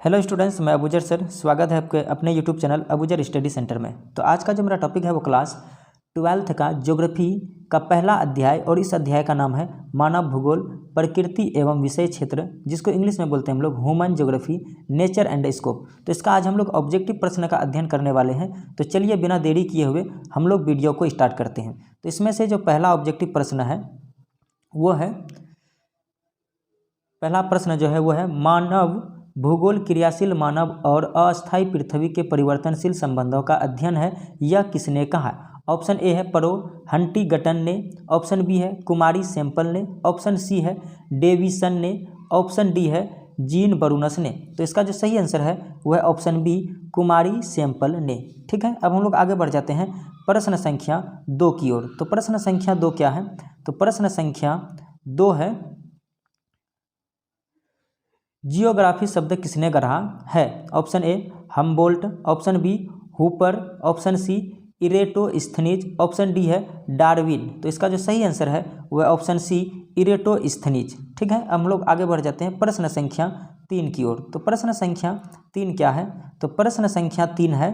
Hello students, मैं Abuzar sir. स्वागत है आपके अपने YouTube channel Abuzar study centre में। तो आज का जो मेरा टॉपिक है वो क्लास 12th का ज्योग्राफी का पहला अध्याय, और इस अध्याय का नाम है मानव भूगोल, प्रकृति एवं विषय क्षेत्र, जिसको इंग्लिश में बोलते हैं हम लोग human geography, nature and scope. तो इसका आज हम लोग ऑब्जेक्टिव प्रश्न का अध्ययन करने वाले हैं। तो चलिए बिना देरी किए हुए हम लोग वीडियो को स्टार्ट करते हैं। तो इसमें से जो पहला ऑब्जेक्टिव प्रश्न है वो है, पहला प्रश्न जो है वो है, मानव भूगोल क्रियाशील मानव और अस्थायी पृथ्वी के परिवर्तनशील संबंधों का अध्ययन है, यह किसने कहा। ऑप्शन ए है परो हंटिंगटन ने, ऑप्शन बी है कुमारी सैंपल ने, ऑप्शन सी है डेविसन ने, ऑप्शन डी है जीन बरूनस ने। तो इसका जो सही आंसर है वह है ऑप्शन बी कुमारी सैंपल ने। ठीक है, अब हम लोग आगे बढ़ जाते हैं प्रश्न संख्या 2 की ओर। तो प्रश्न संख्या 2 क्या है? तो प्रश्न संख्या 2 है, जियोग्राफी शब्द किसने गढ़ा है। Option A Humboldt, option B Hooper, option C Eratosthenes, option D है डार्विन। तो इसका जो सही आंसर है वह ऑप्शन सी इरेटोस्थनीज। ठीक है, अब हम लोग आगे बढ़ जाते हैं प्रश्न संख्या 3 की ओर। तो प्रश्न संख्या 3 क्या है? तो प्रश्न संख्या 3 है,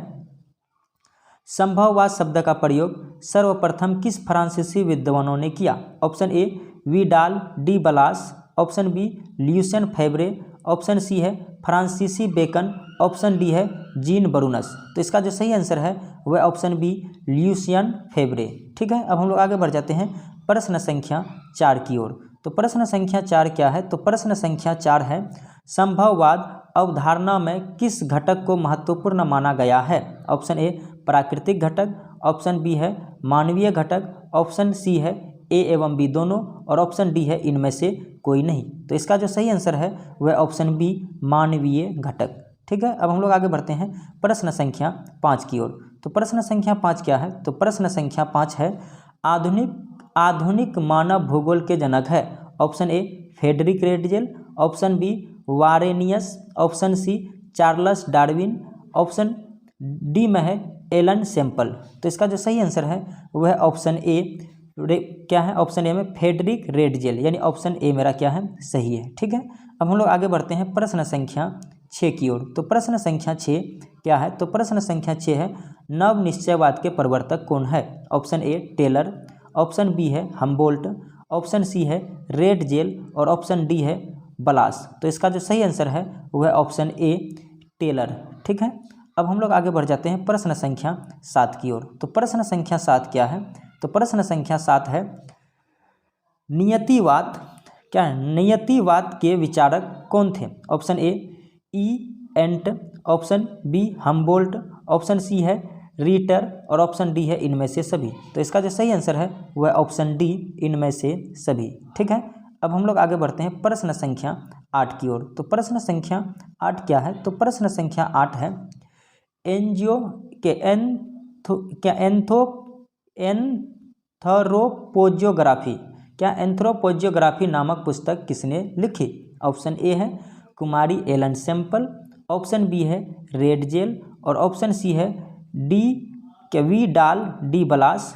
संभववाद शब्द का प्रयोग सर्वप्रथम किस फ्रांसीसी विद्वानों ने किया। Option A Vidal de Blache, option B Lucien Febvre, option C है फ्रांसीसी बेकन, ऑप्शन डी है जीन बरूनस। तो इसका जो सही आंसर है वह ऑप्शन बी ल्यूसियन फेब्रे। ठीक है, अब हम लोग आगे बढ़ जाते हैं प्रश्न संख्या 4 की ओर। तो प्रश्न संख्या 4 क्या है? तो प्रश्न संख्या 4 है, संभववाद अवधारणा में किस घटक को महत्वपूर्ण माना गया है। ऑप्शन ए प्राकृतिक घटक, ऑप्शन बी है मानवीय घटक, ऑप्शन सी है ए एवं बी दोनों, और ऑप्शन डी है इनमें से कोई नहीं। तो इसका जो सही आंसर है वह ऑप्शन बी मानवीय घटक। ठीक है, अब हम लोग आगे बढ़ते हैं प्रश्न संख्या 5 की ओर। तो प्रश्न संख्या 5 क्या है? तो प्रश्न संख्या 5 है, आधुनिक मानव भूगोल के जनक है। Option A Friedrich Ratzel, option B Varenius, option C Charles Darwin, option D में है एलन सैंपल। तो इसका जो सही आंसर है वह ऑप्शन ए क्या है? ऑप्शन ए में फ्रेडरिक रेडजेल, यानी ऑप्शन ए मेरा क्या है? सही है। ठीक है, अब हम लोग आगे बढ़ते हैं प्रश्न संख्या 6 की ओर। तो प्रश्न संख्या 6 क्या है? तो प्रश्न संख्या 6 है, नव निश्चयवाद के प्रवर्तक कौन है। Option A Taylor, option B है हम्बोल्ट, ऑप्शन सी है रेडजेल, और ऑप्शन डी है बलास। तो इसका जो सही आंसर है वह ऑप्शन ए टेलर। ठीक है, अब हम लोग आगे बढ़ जाते हैं प्रश्न संख्या 7 की ओर। तो प्रश्न संख्या 7 क्या है? तो प्रश्न संख्या 7 है, नियतिवाद क्या है? नियतिवाद के विचारक कौन थे। ऑप्शन ए एंट, option B Humboldt, option C है रीटर, और ऑप्शन डी है इनमें से सभी। तो इसका जो सही आंसर है वह ऑप्शन डी इनमें से सभी। ठीक है, अब हम लोग आगे बढ़ते हैं प्रश्न संख्या 8 की ओर। तो प्रश्न संख्या 8 क्या है? तो प्रश्न संख्या 8 है, एनजीओ के एंथ्रोपोजियोग्राफी क्या एंथ्रोपोजियोग्राफी नामक पुस्तक किसने लिखी। ऑप्शन ए है कुमारी एलन सैंपल, ऑप्शन बी है रेडजेल, और ऑप्शन सी है विडाल डी बलास,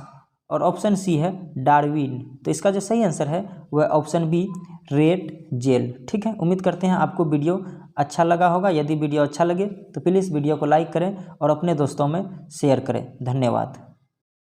और ऑप्शन सी है डार्विन। तो इसका जो सही आंसर है वह ऑप्शन बी रेडजेल। ठीक है, उम्मीद करते हैं आपको वीडियो अच्छा लगा होगा। यदि वीडियो अच्छा लगे तो प्लीज़ वीडियो को लाइक करें और अपने दोस्तों में शेयर करें। धन्यवाद।